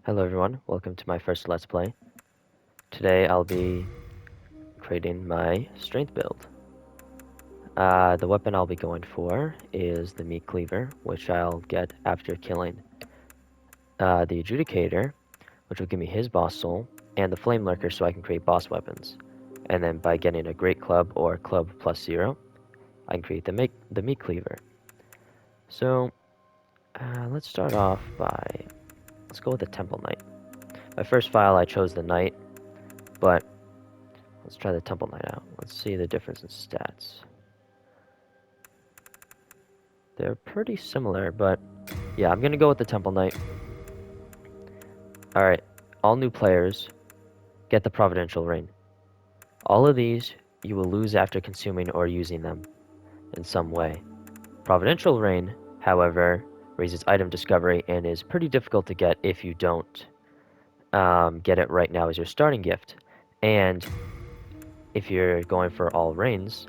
Hello everyone, welcome to my first Let's Play. Today I'll be creating my strength build. The weapon I'll be going for is the meat cleaver, which I'll get after killing the adjudicator, which will give me his boss soul, and the flame lurker so I can create boss weapons. And then by getting a great club or club plus 0, I can create the meat cleaver. So let's start off by, let's go with the temple knight. My first file I chose the knight, but let's try the Temple Knight out. Let's see the difference in stats. They're pretty similar, but yeah, I'm gonna go with the Temple Knight. Alright, all new players get the Providential Ring. All of these you will lose after consuming or using them in some way. Providential Ring, however, raises item discovery and is pretty difficult to get if you don't get it right now as your starting gift. And if you're going for all reigns,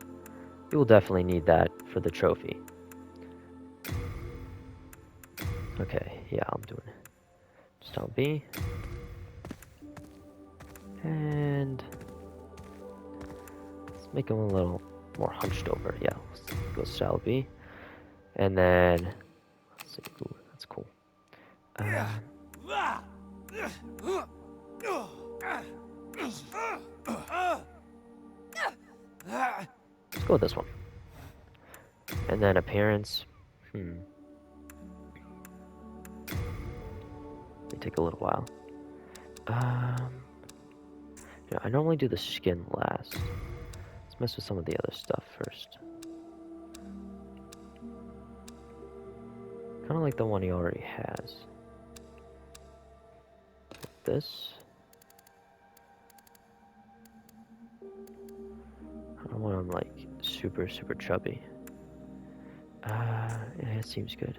you will definitely need that for the trophy. Okay, yeah, I'm doing it. Style B. And let's make him a little more hunched over. Yeah, let's go style B. And then, let's see, ooh, that's cool. Let's go with this one. And then appearance. May take a little while. Yeah, I normally do the skin last. Let's mess with some of the other stuff first. Kind of like the one he already has. This. I don't want him like super chubby. Yeah, it seems good.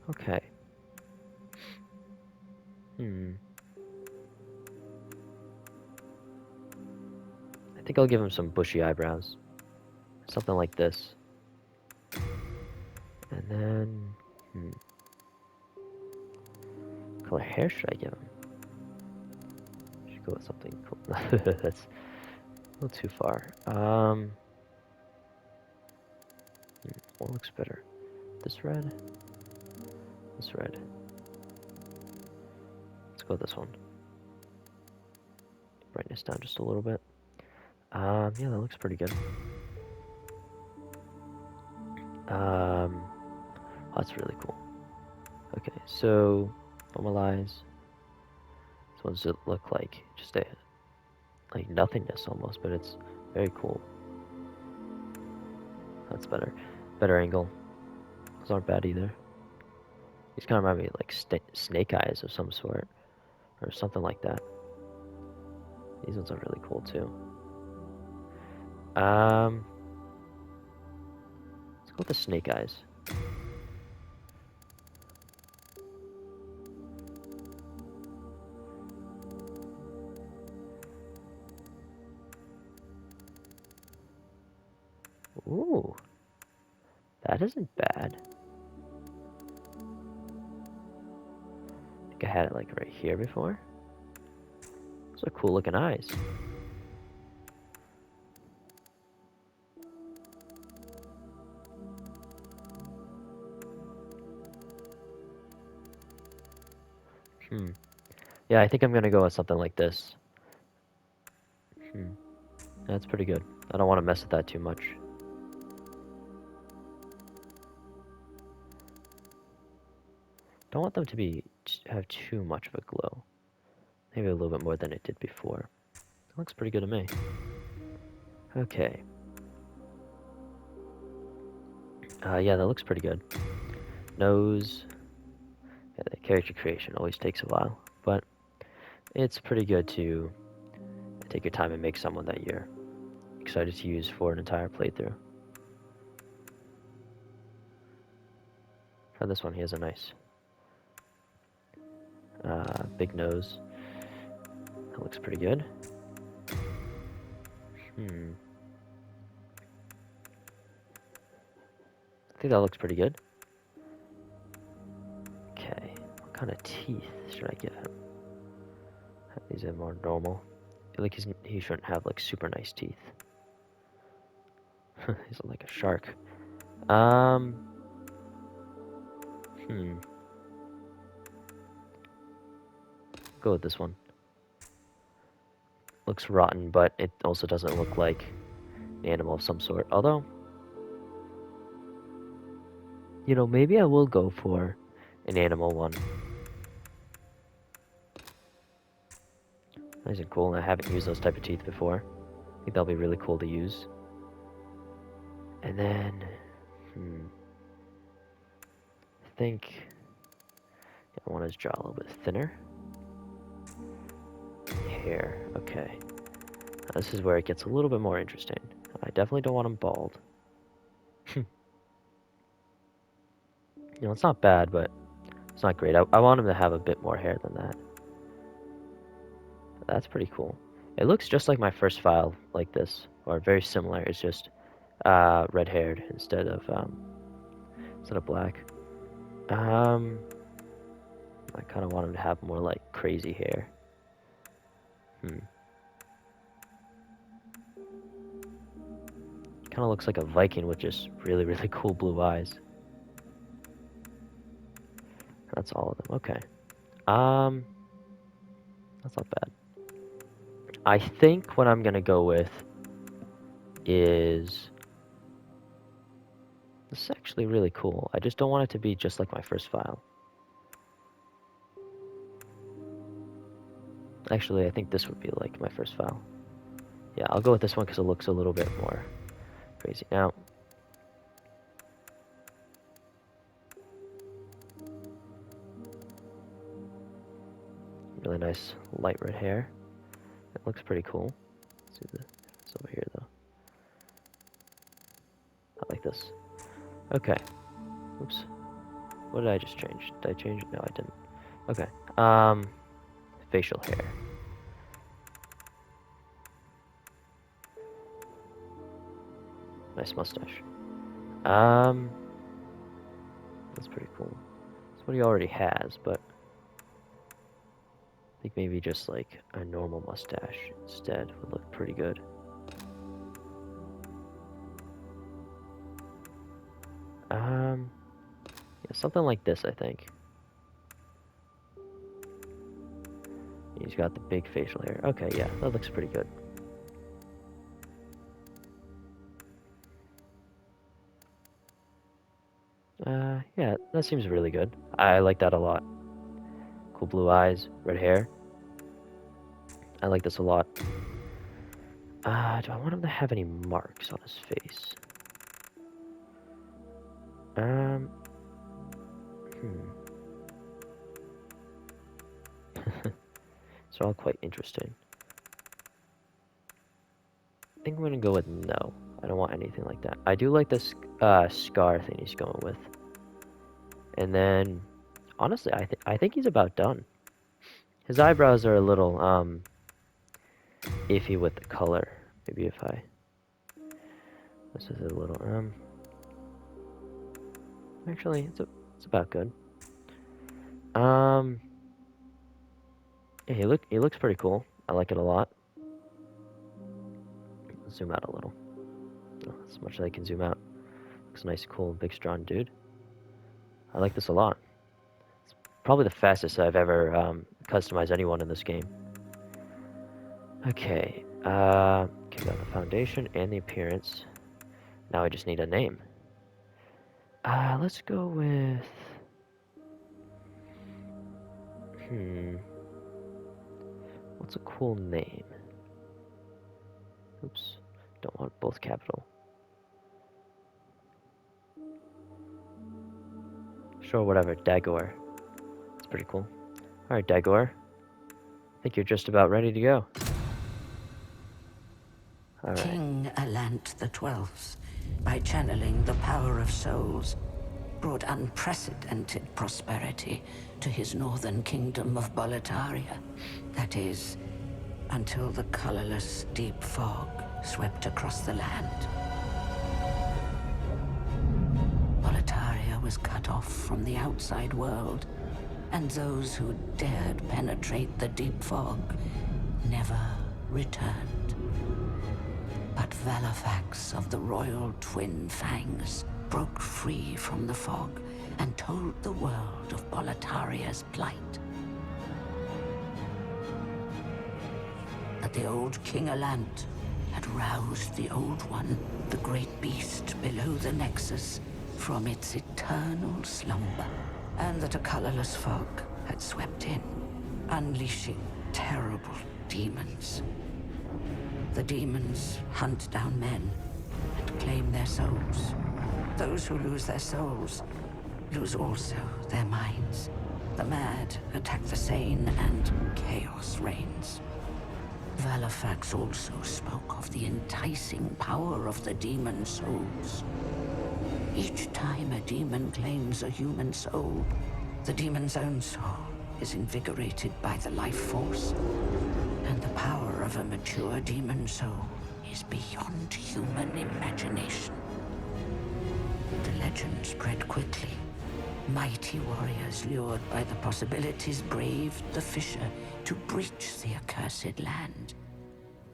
Okay. I think I'll give him some bushy eyebrows. Something like this. And then, what color hair should I give him? Should go with something cool. That's a little too far. What looks better? This red? This red. Let's go with this one. Brightness down just a little bit. Yeah, that looks pretty good. That's really cool. Okay, so normalize. This one's look like just a like nothingness almost, but it's very cool. That's better. Better angle. Those aren't bad either. These kind of remind me of like snake eyes of some sort, or something like that. These ones are really cool too. Let's go with the snake eyes. Ooh, that isn't bad. I think I had it like right here before. Those are cool looking eyes. Yeah, I think I'm gonna go with something like this. That's pretty good. I don't want to mess with that too much. Don't want them to have too much of a glow. Maybe a little bit more than it did before. That looks pretty good to me. Okay. Yeah, that looks pretty good. Nose. Yeah, the character creation always takes a while, but it's pretty good to take your time and make someone that you're excited to use for an entire playthrough. For this one, he has a nice big nose. That looks pretty good. I think that looks pretty good. Okay, what kind of teeth should I give him? These are more normal. I feel like he shouldn't have like super nice teeth. He's like a shark. Hmm. Go with this one. Looks rotten, but it also doesn't look like an animal of some sort. Although, you know, maybe I will go for an animal one. Nice and cool, and I haven't used those type of teeth before. I think that'll be really cool to use. And then, I think I want his jaw a little bit thinner. Hair, okay. Now this is where it gets a little bit more interesting. I definitely don't want him bald. You know, it's not bad, but it's not great. I want him to have a bit more hair than that. That's pretty cool. It looks just like my first file like this, or very similar. It's just red-haired instead of black. I kind of want him to have more like crazy hair. Kind of looks like a Viking with just really, really cool blue eyes. That's all of them. Okay. That's not bad. I think what I'm gonna go with is this is actually really cool. I just don't want it to be just like my first file. Actually, I think this would be like my first file. Yeah, I'll go with this one because it looks a little bit more crazy. Now, really nice light red hair. It looks pretty cool. Let's see this over here though. I like this. Okay. Oops. What did I just change? Did I change it? No, I didn't. Okay. Facial hair. Nice mustache. That's pretty cool. That's what he already has, but I think maybe just like a normal mustache instead would look pretty good. Yeah, something like this, I think. He's got the big facial hair. Okay, yeah, that looks pretty good. Yeah, that seems really good. I like that a lot. Cool blue eyes, red hair. I like this a lot. Do I want him to have any marks on his face? It's all quite interesting. I think I'm gonna go with no. I don't want anything like that. I do like this scar thing he's going with. And then, honestly, I think he's about done. His eyebrows are a little iffy with the color. Maybe if I this is a little actually it's about good. Yeah, he looks pretty cool. I like it a lot. Zoom out a little. Oh, as much as I can zoom out. Looks nice, cool, big, strong dude. I like this a lot. It's probably the fastest I've ever customized anyone in this game. Okay, got the foundation and the appearance. Now I just need a name. Let's go with... What's a cool name? Oops, don't want both capital. Sure, whatever, Dagor. That's pretty cool. Alright, Dagor. I think you're just about ready to go. All right. King Alant the 12th, by channeling the power of souls, brought unprecedented prosperity to his northern kingdom of Boletaria. That is, until the colorless deep fog swept across the land. Boletaria was cut off from the outside world, and those who dared penetrate the deep fog never returned. But Valifax of the Royal Twin Fangs broke free from the fog and told the world of Boletaria's plight. That the old King Alant had roused the Old One, the great beast below the Nexus, from its eternal slumber, and that a colorless fog had swept in, unleashing terrible demons. The demons hunt down men and claim their souls. Those who lose their souls lose also their minds. The mad attack the sane, and chaos reigns. Valifax also spoke of the enticing power of the demon souls. Each time a demon claims a human soul, the demon's own soul is invigorated by the life force, and the power of a mature demon soul is beyond human imagination. The legend spread quickly. Mighty warriors lured by the possibilities braved the fissure to breach the accursed land,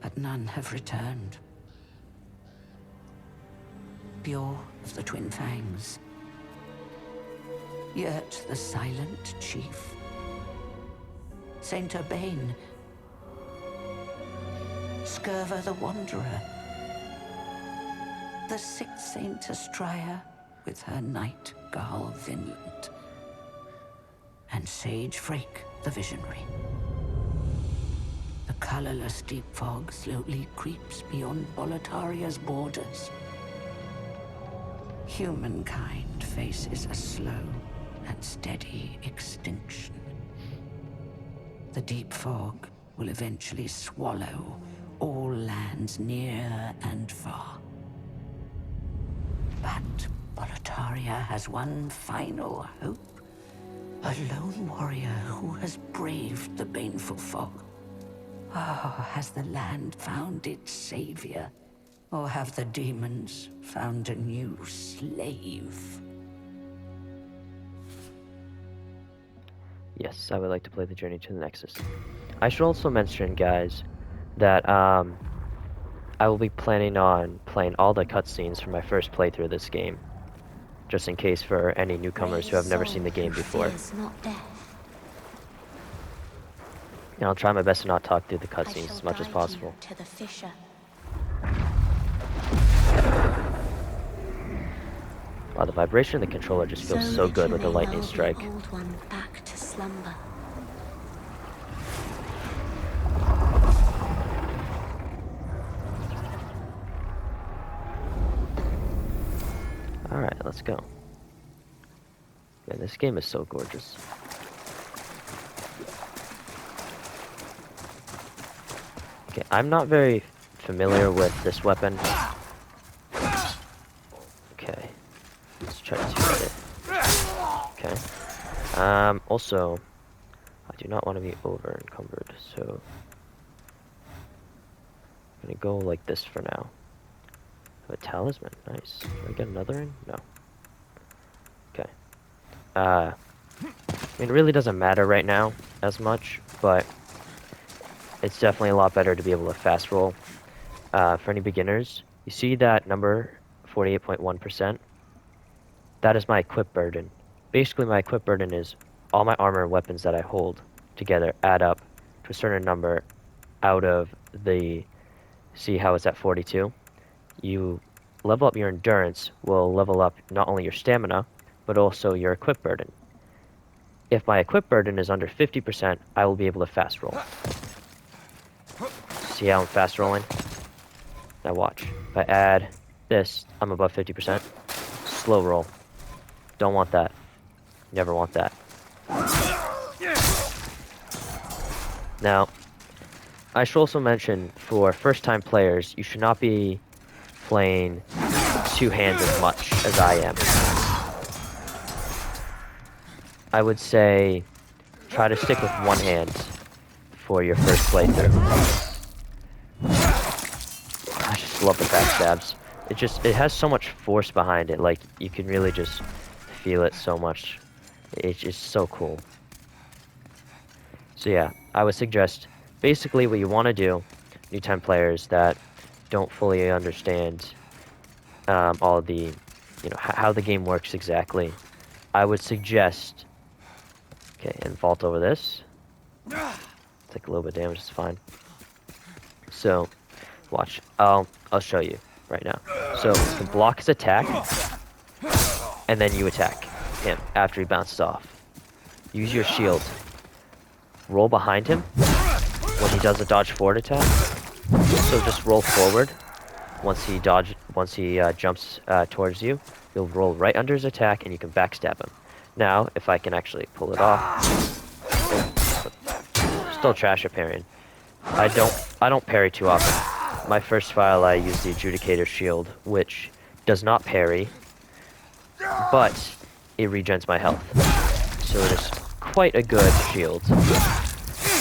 but none have returned. Bjor of the Twin Fangs, Yurt the Silent Chief, Saint Urbane, Skirva the Wanderer, the sixth Saint Astraea with her Night Garl Vinland, and Sage Frake the Visionary. The colorless deep fog slowly creeps beyond Boletaria's borders. Humankind faces a slow and steady extinction. The deep fog will eventually swallow all lands near and far. But Boletaria has one final hope. A lone warrior who has braved the baneful fog. Oh, has the land found its savior? Or have the demons found a new slave? Yes, I would like to play the Journey to the Nexus. I should also mention, guys, that I will be planning on playing all the cutscenes for my first playthrough of this game, just in case for any newcomers who have never seen the game before. And I'll try my best to not talk through the cutscenes as much as possible. To the fissure. Wow, the vibration of the controller just feels so good with the lightning strike. Old One back to slumber. Alright, let's go. Man, this game is so gorgeous. Okay, I'm not very familiar with this weapon. Okay. Let's try to shoot it. Okay. Also, I do not want to be over encumbered, so I'm gonna go like this for now. A talisman, nice. Can I get another in? No. Okay. I mean, it really doesn't matter right now as much, but it's definitely a lot better to be able to fast roll. For any beginners, you see that number, 48.1%? That is my equip burden. Basically, my equip burden is all my armor and weapons that I hold together add up to a certain number out of the... See how it's at 42? You level up your endurance will level up not only your stamina, but also your equip burden. If my equip burden is under 50%, I will be able to fast roll. See how I'm fast rolling? Now watch. If I add this, I'm above 50%. Slow roll. Don't want that. Never want that. Now, I should also mention, for first-time players, you should not be playing two hands as much as I am. I would say try to stick with one hand for your first playthrough. I just love the backstabs. It has so much force behind it, like you can really just feel it so much. It's just so cool. So yeah, I would suggest basically what you want to do, new time players that don't fully understand all the, how the game works exactly. I would suggest, okay, and vault over this. Take a little bit of damage, it's fine. So, watch. I'll show you right now. So you can block his attack, and then you attack him after he bounces off. Use your shield. Roll behind him when he does a dodge forward attack. So just roll forward. Once he jumps towards you, you'll roll right under his attack, and you can backstab him. Now, if I can actually pull it off, still trash at parrying. I don't parry too often. My first file I used the Adjudicator Shield, which does not parry, but it regens my health. So it is quite a good shield.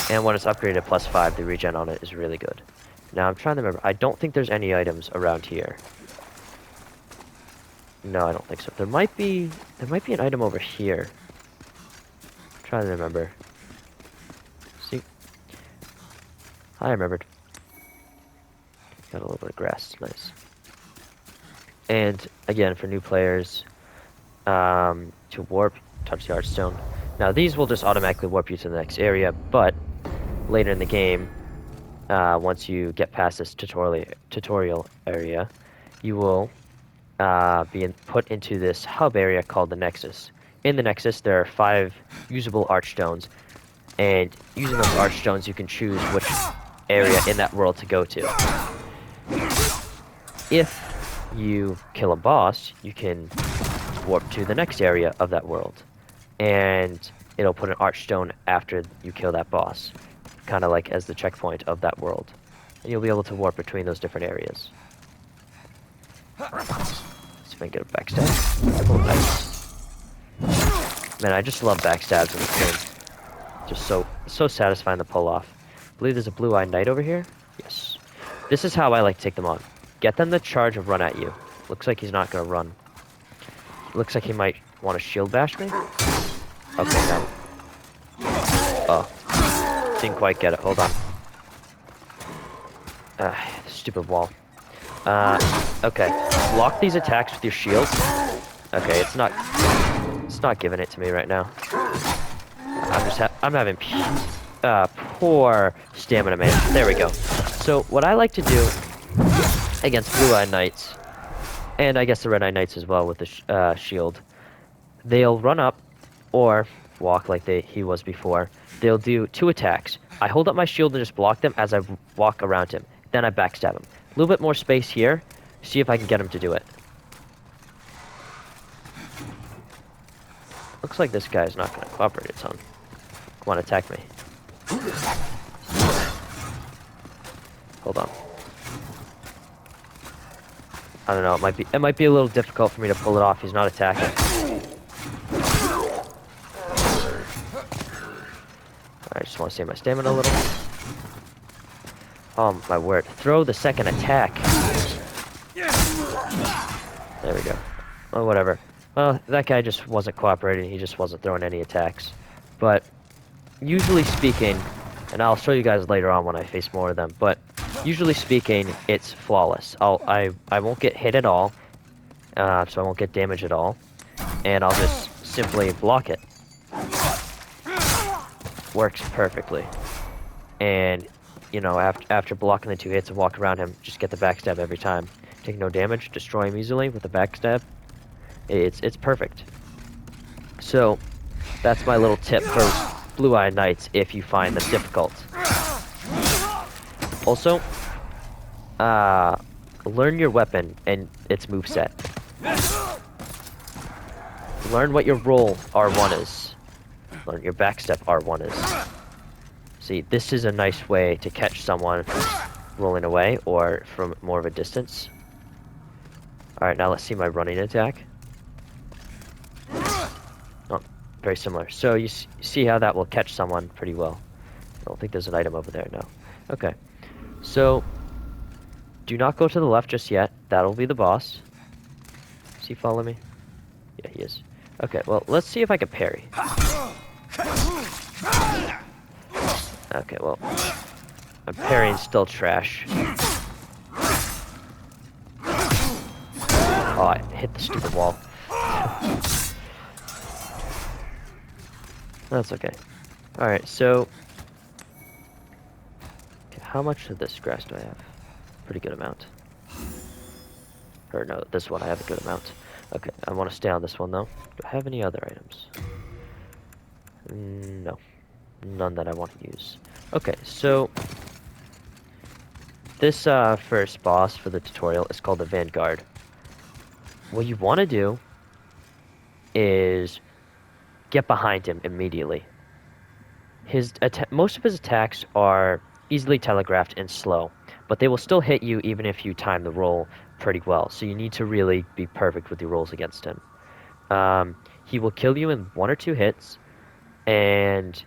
And when it's upgraded at +5, the regen on it is really good. Now I'm trying to remember. I don't think there's any items around here. No, I don't think so. There might be an item over here. I'm trying to remember. See? I remembered. Got a little bit of grass. Nice. And again, for new players, to warp, touch the Archstone. Now these will just automatically warp you to the next area, but later in the game, once you get past this tutorial area, you will be put into this hub area called the Nexus. In the Nexus, there are 5 usable Archstones, and using those Archstones, you can choose which area in that world to go to. If you kill a boss, you can warp to the next area of that world, and it'll put an Archstone after you kill that boss, kind of like as the checkpoint of that world, and you'll be able to warp between those different areas. Let's see if I can get a backstab. Oh, nice. Man, I just love backstabs in this game. Just so satisfying to pull off. I believe there's a blue-eyed knight over here. Yes. This is how I like to take them on. Get them to charge and run at you. Looks like he's not gonna run. Looks like he might want to shield bash me. Okay, no. Oh. Didn't quite get it. Hold on. Stupid wall. Okay. Block these attacks with your shield. Okay, it's not giving it to me right now. I'm having poor stamina, man. There we go. So what I like to do against blue-eyed knights, and I guess the red-eyed knights as well with the shield, they'll run up or walk like he was before. They'll do 2 attacks. I hold up my shield and just block them as I walk around him. Then I backstab him. A little bit more space here. See if I can get him to do it. Looks like this guy's not going to cooperate a ton. Come on, attack me. Hold on. I don't know, it might be a little difficult for me to pull it off. He's not attacking. I just want to save my stamina a little. Oh my word. Throw the second attack. There we go. Oh, whatever. Well, that guy just wasn't cooperating. He just wasn't throwing any attacks. But usually speaking, and I'll show you guys later on when I face more of them, but usually speaking, it's flawless. I won't get hit at all, so I won't get damage at all, and I'll just simply block it. Works perfectly. And, you know, after blocking the 2 hits and walk around him, just get the backstab every time. Take no damage, destroy him easily with the backstab. It's perfect. So, that's my little tip for blue-eyed knights if you find them difficult. Also, learn your weapon and its moveset. Learn what your roll R1 is. Learn your backstep R1 is. See, this is a nice way to catch someone rolling away or from more of a distance. Alright, now let's see my running attack. Oh, very similar. So you see how that will catch someone pretty well. I don't think there's an item over there, no. Okay. So, do not go to the left just yet. That'll be the boss. Is he following me? Yeah, he is. Okay, well, let's see if I can parry. Okay, well, my parrying's still trash. Oh, I hit the stupid wall. That's okay. Alright, so... Okay, how much of this grass do I have? Pretty good amount. Or no, this one I have a good amount. Okay, I want to stay on this one though. Do I have any other items? No. None that I want to use. Okay, so... This first boss for the tutorial is called the Vanguard. What you want to do is get behind him immediately. Most of his attacks are easily telegraphed and slow, but they will still hit you even if you time the roll pretty well. So you need to really be perfect with your rolls against him. He will kill you in 1 or 2 hits, and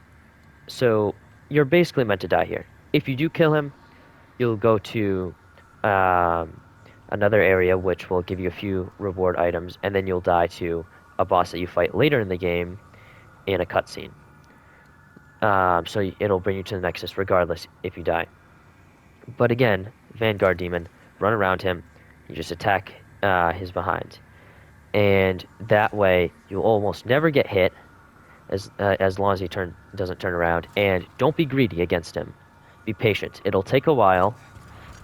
so you're basically meant to die here. If you do kill him, you'll go to another area which will give you a few reward items, and then you'll die to a boss that you fight later in the game in a cutscene. So it'll bring you to the Nexus regardless if you die. But again, Vanguard Demon, run around him, you just attack his behind. And that way, you'll almost never get hit as long as he doesn't turn around. And don't be greedy against him. Be patient. It'll take a while.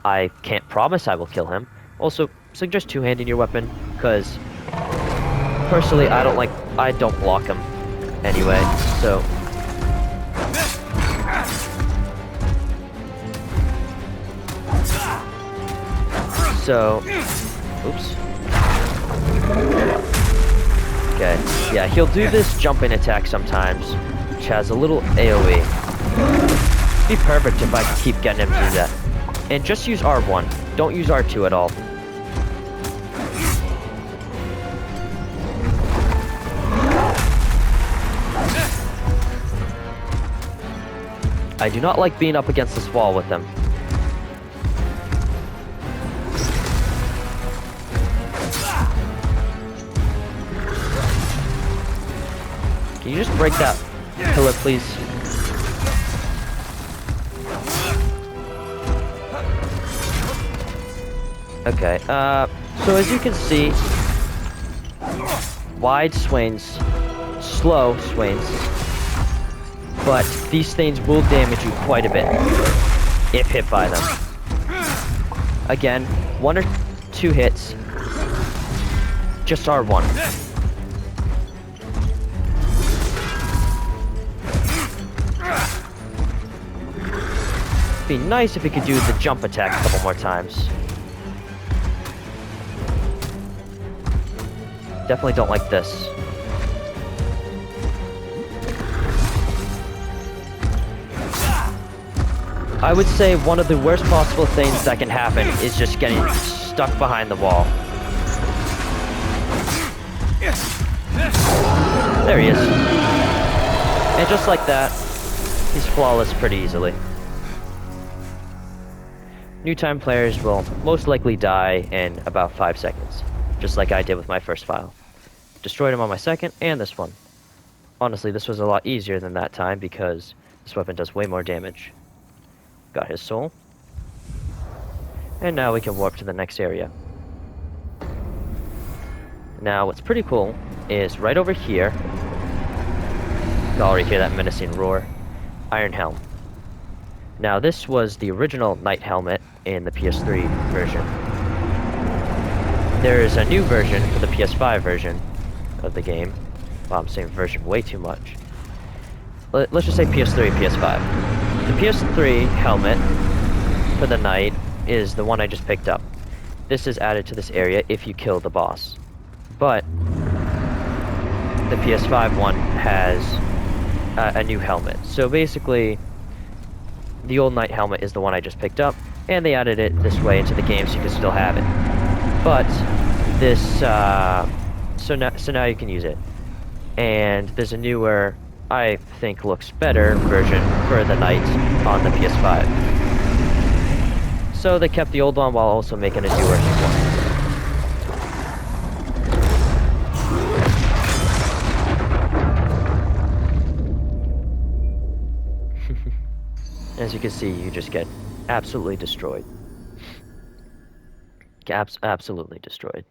I can't promise I will kill him. Also, suggest two-handing your weapon, because personally, I don't block him anyway, so... Oops. Okay, yeah, he'll do this jumping attack sometimes, which has a little AoE. It'd be perfect if I could keep getting him to do that. And just use R1. Don't use R2 at all. I do not like being up against this wall with them. Can you just break that pillar, please? Okay, so as you can see, wide swings, slow swings, but these things will damage you quite a bit if hit by them. Again, 1 or 2 hits, just R1. It'd be nice if he could do the jump attack a couple more times. Definitely don't like this. I would say one of the worst possible things that can happen is just getting stuck behind the wall. There he is. And just like that, he's flawless pretty easily. New time players will most likely die in about 5 seconds, just like I did with my first file. Destroyed him on my second, and this one. Honestly, this was a lot easier than that time because this weapon does way more damage. Got his soul. And now we can warp to the next area. Now, what's pretty cool is right over here, you already hear that menacing roar, Iron Helm. Now, this was the original Knight Helmet in the PS3 version. There is a new version for the PS5 version of the game. Well, I'm saying version way too much. Let's just say PS3, PS5. The PS3 helmet for the Knight is the one I just picked up. This is added to this area if you kill the boss. But the PS5 one has a new helmet. So basically, the old Knight helmet is the one I just picked up, and they added it this way into the game so you can still have it. But this, so now you can use it. And there's a newer, I think looks better version for the Knight on the PS5. So they kept the old one while also making a newer one. As you can see, you just get absolutely destroyed. Absolutely destroyed.